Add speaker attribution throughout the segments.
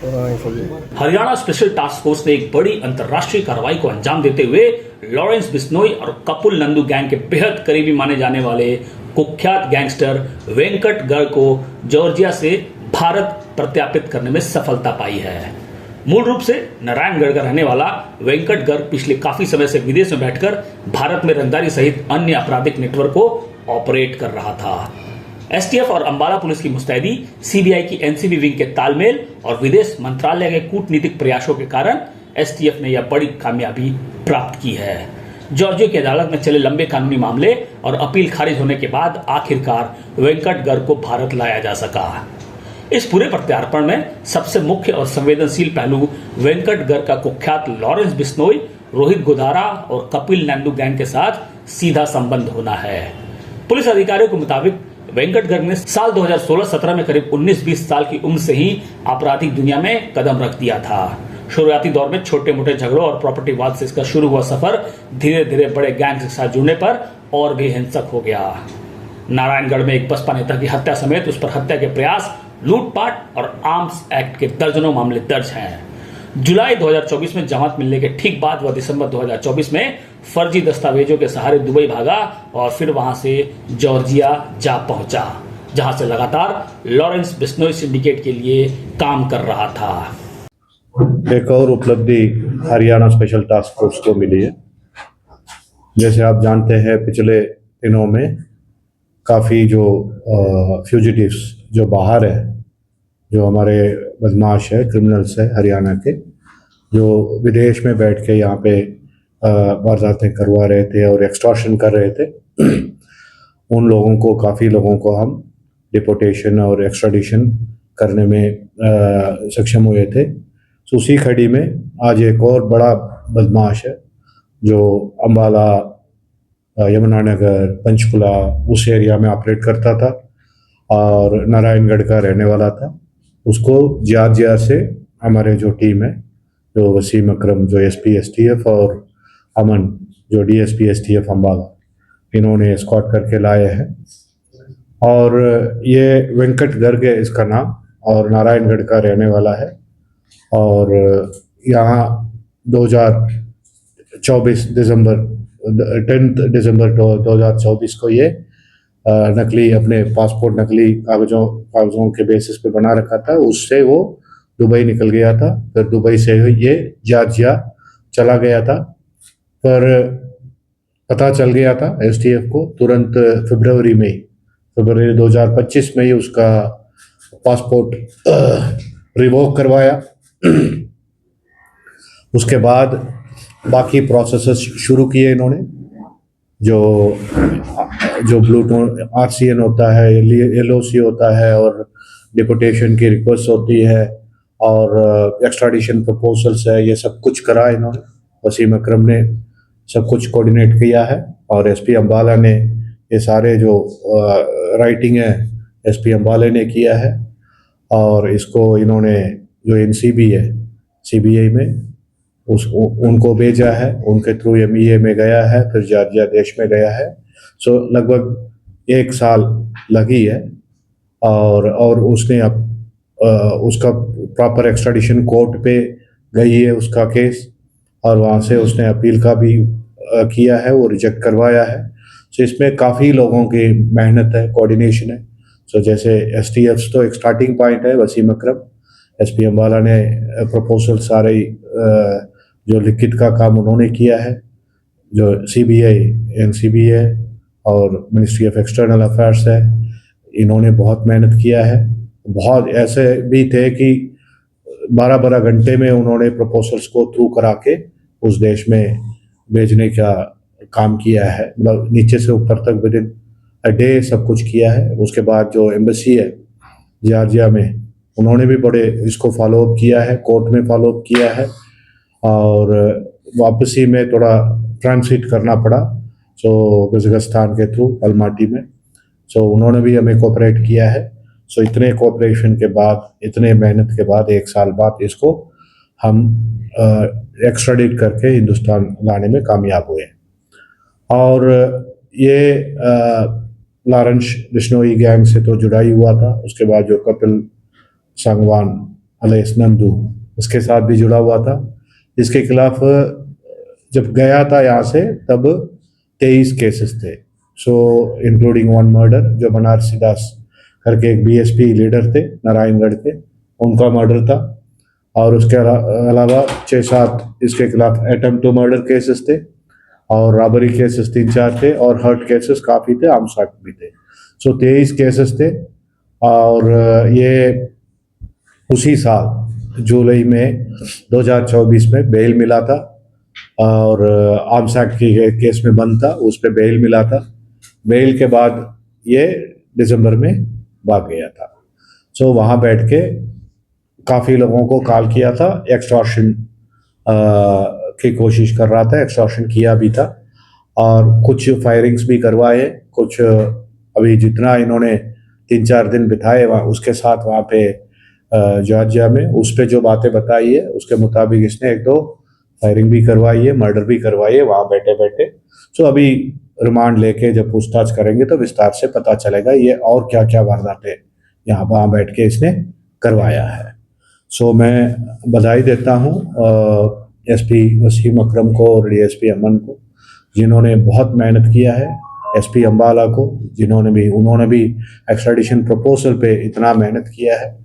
Speaker 1: Haryana special task force ने एक बड़ी अंतर्राष्ट्रीय कार्रवाई को अंजाम देते हुए लॉरेंस बिश्नोई और कपिल नंदू गैंग के बेहद करीबी माने जाने वाले कुख्यात गैंगस्टर वेंकट गर्ग को जॉर्जिया से भारत प्रत्यार्पित करने में सफलता पाई है। मूल रूप से नारायणगढ़ का रहने वाला वेंकट गर्ग पिछले काफी समय से विदेश में बैठकर भारत में रंगदारी सहित अन्य आपराधिक नेटवर्क को ऑपरेट कर रहा था। एसटीएफ और अंबाला पुलिस की मुस्तैदी, सीबीआई की एनसीबी विंग के तालमेल और विदेश मंत्रालय के कूटनीतिक प्रयासों के कारण एसटीएफ ने यह बड़ी कामयाबी प्राप्त की है। जॉर्जिया की अदालत में चले लंबे कानूनी मामले और अपील खारिज होने के बाद आखिरकार वेंकट गर्ग को भारत लाया जा सका। इस पूरे प्रत्यार्पण में सबसे मुख्य और संवेदनशील पहलू वेंकट गर्ग का कुख्यात लॉरेंस बिश्नोई, रोहित गोधारा और कपिल नंदू गैंग के साथ सीधा संबंध होना है। पुलिस अधिकारियों के मुताबिक वेंकट गर्ग ने साल 2016-17 में करीब 19-20 साल की उम्र से ही आपराधिक दुनिया में कदम रख दिया था। शुरुआती दौर में छोटे मोटे झगड़ों और प्रॉपर्टी वाद से इसका शुरू हुआ सफर धीरे धीरे बड़े गैंग के साथ जुड़ने पर और भी हिंसक हो गया। नारायणगढ़ में एक बसपा नेता की हत्या समेत उस पर हत्या के प्रयास, लूटपाट और आर्म्स एक्ट के दर्जनों मामले दर्ज हैं। जुलाई 2024 में जमानत मिलने के ठीक बाद वह दिसंबर 2024 में फर्जी दस्तावेजों के सहारे दुबई भागा और फिर वहां से जॉर्जिया जा पहुंचा, जहां से लगातार लॉरेंस बिश्नोई सिंडिकेट के लिए काम कर रहा था।
Speaker 2: एक और उपलब्धि हरियाणा स्पेशल टास्क फोर्स को मिली है। जैसे आप जानते हैं, पिछले दिनों में काफ़ी जो फ्यूजिटिव्स जो बाहर है, जो हमारे बदमाश है, क्रिमिनल्स है हरियाणा के, जो विदेश में बैठ के यहाँ पे वारदातें करवा रहे थे और एक्सटॉर्शन कर रहे थे, उन लोगों को, काफ़ी लोगों को हम डिपोटेशन और एक्स्ट्राडिशन करने में सक्षम हुए थे। तो उसी खड़ी में आज एक और बड़ा बदमाश है जो अंबाला, यमुनानगर, पंचकुला उस एरिया में ऑपरेट करता था और नारायणगढ़ का रहने वाला था। उसको जॉर्जिया से हमारे जो टीम है, जो वसीम अकरम जो एसपी एसटीएफ और अमन जो डीएसपी एसटीएफ अंबाला, इन्होंने एस्कॉर्ट करके लाए हैं। और ये वेंकट गर्ग है इसका नाम और नारायणगढ़ का रहने वाला है। और यहाँ 2024 दिसंबर 10 दिसंबर 2024 को ये नकली अपने पासपोर्ट नकली कागजों के बेसिस पे बना रखा था। उससे वो दुबई निकल गया था। फिर दुबई से ये जॉर्जिया चला गया था। पर पता चल गया था एसटीएफ को तुरंत फरवरी 2025 में ही उसका पासपोर्ट रिवोक करवाया। उसके बाद बाकी प्रोसेसेस शुरू किए इन्होंने। जो ब्लूटूथ आरसीएन होता है, एलओसी होता है और डिपोटेशन की रिक्वेस्ट होती है और एक्स्ट्राडिशन प्रपोजल्स है, ये सब कुछ करा इन्होंने। वसीम अकरम ने सब कुछ कोऑर्डिनेट किया है और एसपी अंबाला ने ये सारे जो राइटिंग है एसपी अंबाला ने किया है। और इसको इन्होंने जो एनसीबी है सीबीआई में उनको भेजा है, उनके थ्रू एमईए में गया है, फिर जॉर्जिया देश में गया है। सो लगभग 1 साल लगी है। और उसने अब उसका प्रॉपर एक्स्ट्राडिशन कोर्ट पे गई है उसका केस, और वहाँ से उसने अपील का भी किया है, वो रिजेक्ट करवाया है। सो इसमें काफ़ी लोगों की मेहनत है, कोऑर्डिनेशन है। सो जैसे एसटीएफ तो एक स्टार्टिंग पॉइंट है, वसीम अकरम, एसपी अंबाला ने प्रपोजल सारे जो लिखित का काम उन्होंने किया है, जो सीबीआई, एनसीबी है और मिनिस्ट्री ऑफ एक्सटर्नल अफेयर्स है, इन्होंने बहुत मेहनत किया है। बहुत ऐसे भी थे कि 12-12 घंटे में उन्होंने प्रपोजल्स को थ्रू करा के उस देश में भेजने का काम किया है। मतलब नीचे से ऊपर तक विदिन अ डे सब कुछ किया है। उसके बाद जो एम्बेसी है जॉर्जिया में, उन्होंने भी बड़े इसको फॉलोअप किया है, कोर्ट में फॉलोअप किया है और वापसी में थोड़ा ट्रांसिट करना पड़ा सो कजाकिस्तान के थ्रू अलमाटी में। सो उन्होंने भी हमें कोऑपरेट किया है। सो इतने कोऑपरेशन के बाद, इतने मेहनत के बाद 1 साल बाद इसको हम एक्स्ट्राडिट करके हिंदुस्तान लाने में कामयाब हुए। और ये लॉरेंस बिश्नोई गैंग से तो जुड़ा ही हुआ था। उसके बाद जो कपिल संगवान अलेस नंदू, उसके साथ भी जुड़ा हुआ था। इसके खिलाफ जब गया था यहाँ से तब 23 केसेस थे, सो इंक्लूडिंग वन मर्डर, जो बनारसी दास करके एक बीएसपी लीडर थे नारायणगढ़ के, उनका मर्डर था। और उसके अलावा 6-7 इसके खिलाफ अटेम्प्ट टू मर्डर केसेस थे, और रॉबरी केसेस 3-4 थे, और हर्ट केसेस काफ़ी थे, आर्म्स एक्ट भी थे। सो 23 केसेस थे। और ये उसी साल जुलाई में 2024 में बेल मिला था, और आर्म्स एक्ट के केस में बंद था, उस पर बेल मिला था। बेल के बाद ये दिसंबर में भाग गया था। सो वहाँ बैठ के काफ़ी लोगों को कॉल किया था, एक्सटॉर्शन की कोशिश कर रहा था, एक्सटॉर्शन किया भी था, और कुछ फायरिंग्स भी करवाए। कुछ अभी जितना इन्होंने 3-4 दिन बिताए वहाँ उसके साथ वहाँ पे जॉर्जिया में, उस पर जो बातें बताई है उसके मुताबिक इसने 1-2 फायरिंग भी करवाई है, मर्डर भी करवाई है वहाँ बैठे बैठे। सो अभी रिमांड लेके जब पूछताछ करेंगे तो विस्तार से पता चलेगा ये और क्या क्या वारदातें यहाँ वहाँ बैठ के इसने करवाया है। सो मैं बधाई देता हूँ एसपी वसीम अकरम को और डीएसपी अमन को, जिन्होंने बहुत मेहनत किया है, एसपी अम्बाला को, उन्होंने भी एक्स्ट्राडिशन प्रपोजल पे इतना मेहनत किया है।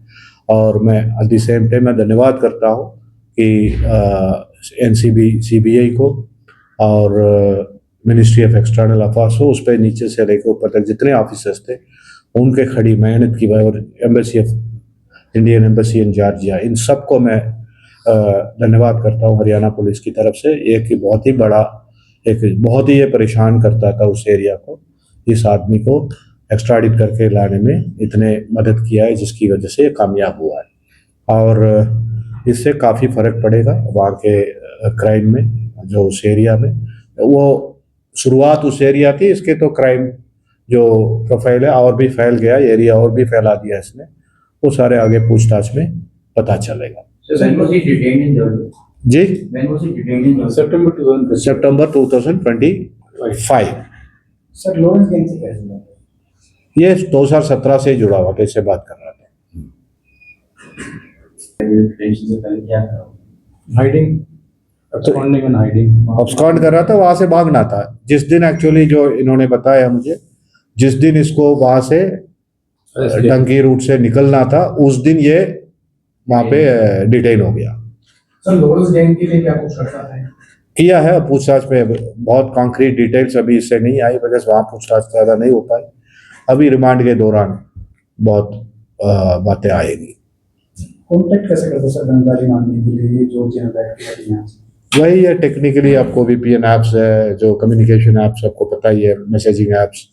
Speaker 2: और मैं एट द सेम टाइम मैं धन्यवाद करता हूँ कि एनसीबी सीबीआई को और मिनिस्ट्री ऑफ एक्सटर्नल अफेयर्स को, उस पर नीचे से लेकर ऊपर तक जितने ऑफिसर्स थे उनके खड़ी मेहनत की वजह, और embassy of Indian embassy in Georgia, इन सबको मैं धन्यवाद करता हूँ हरियाणा पुलिस की तरफ से। एक बहुत ही ये परेशान करता था उस एरिया को, इस आदमी को एक्स्ट्राडिट करके लाने में इतने मदद किया है, जिसकी वजह से ये कामयाब हुआ है। और इससे काफ़ी फ़र्क पड़ेगा वहाँ के क्राइम में, जो उस एरिया में, वो शुरुआत उस एरिया थी, इसके तो क्राइम जो प्रोफाइल है और भी फैल गया, एरिया और भी फैला दिया इसने, वो सारे आगे पूछताछ में पता चलेगा। जी, सितंबर 2025।
Speaker 3: सर लॉरेंस गैंग से कैसे जुड़ा?
Speaker 2: ये 2017 से जुड़ा हुआ था, इससे बात कर रहा था।
Speaker 3: Hiding, absconding and hiding.
Speaker 2: अब्सकॉन्ड कर रहा था, वहां से भागना था। जिस दिन एक्चुअली जो इन्होंने बताया मुझे, जिस दिन इसको वहां से डंकी रूट से निकलना था, उस दिन ये वहां पे डिटेन हो गया।
Speaker 3: सर लॉरेंस गैंग के लिए क्या कुछ करता है?
Speaker 2: किया है पूछताछ में, बहुत कॉन्क्रीट डिटेल्स अभी इससे नहीं आई, वजह से वहाँ पूछताछ ज़्यादा नहीं हो पाई। अभी रिमांड के दौरान बहुत बातें आएगी।
Speaker 3: कॉन्टेक्ट कैसे करते सर जानकारी मांगने के लिए, जो चैनल बैठ के यहाँ से?
Speaker 2: वही है, टेक्निकली आपको VPN ऐप्स है, जो कम्युनिकेशन ऐप्स आपको पता ही है, मैसेजिंग ऐप्स,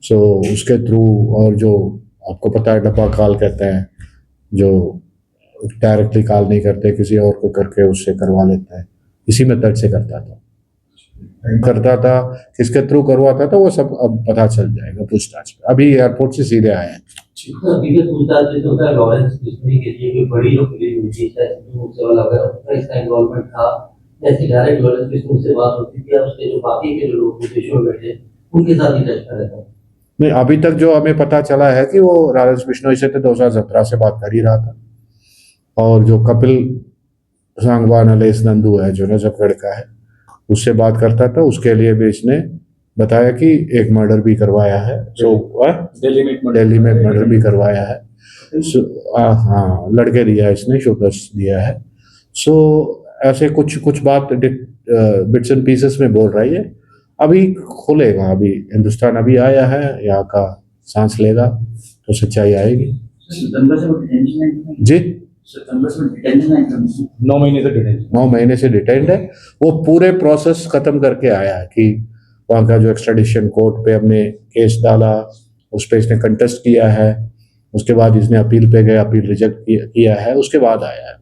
Speaker 2: सो उसके थ्रू, और जो आपको पता है डब्बा कॉल कहते हैं, जो डायरेक्टली कॉल नहीं करते, किसी और को करके उससे करवा लेते हैं, इसी मेथड से करता था, किसके थ्रू करवाता था, वो सब अब पता चल जाएगा पूछताछ में। अभी एयरपोर्ट से सीधे आए हैं।
Speaker 4: पूछताछ जैसे होता है लॉरेंस बिश्नोई के लिए कोई बड़ी लोग मिली उससे वाला इसका इन्वॉल्वमेंट था, जैसे डायरेक्ट लॉरेंस बिश्नोई से बात होती थी, उसके जो बाकी के जो लोग विदेशों में बैठे उनके साथ ही टच कर रहा था?
Speaker 2: नहीं, अभी तक जो हमें पता चला है कि वो लॉरेंस बिश्नोई से तो 2017 से बात कर ही रहा था, और जो कपिल सांगवान अलेस नंदू है, जो नजफगढ़ का है, उससे बात करता था। उसके लिए भी इसने बताया कि एक मर्डर भी करवाया है, जो दिल्ली में मर्डर भी करवाया है। हाँ, लड़के दिया इसने, शूटर्स दिया है। सो ऐसे कुछ बात बिट्स एंड पीसेस में बोल रही है। अभी खुलेगा, अभी हिंदुस्तान अभी आया है, यहाँ का सांस लेगा तो सच्चाई आएगी। जी,
Speaker 3: 9 महीने से डिटेन
Speaker 2: 9 महीने से डिटेन्ड है। वो पूरे प्रोसेस खत्म करके आया है कि वहाँ का जो एक्स्ट्राडिशन कोर्ट पे हमने केस डाला, उस पर इसने कंटेस्ट किया है, उसके बाद इसने अपील पे गए, अपील रिजेक्ट किया है, उसके बाद आया है।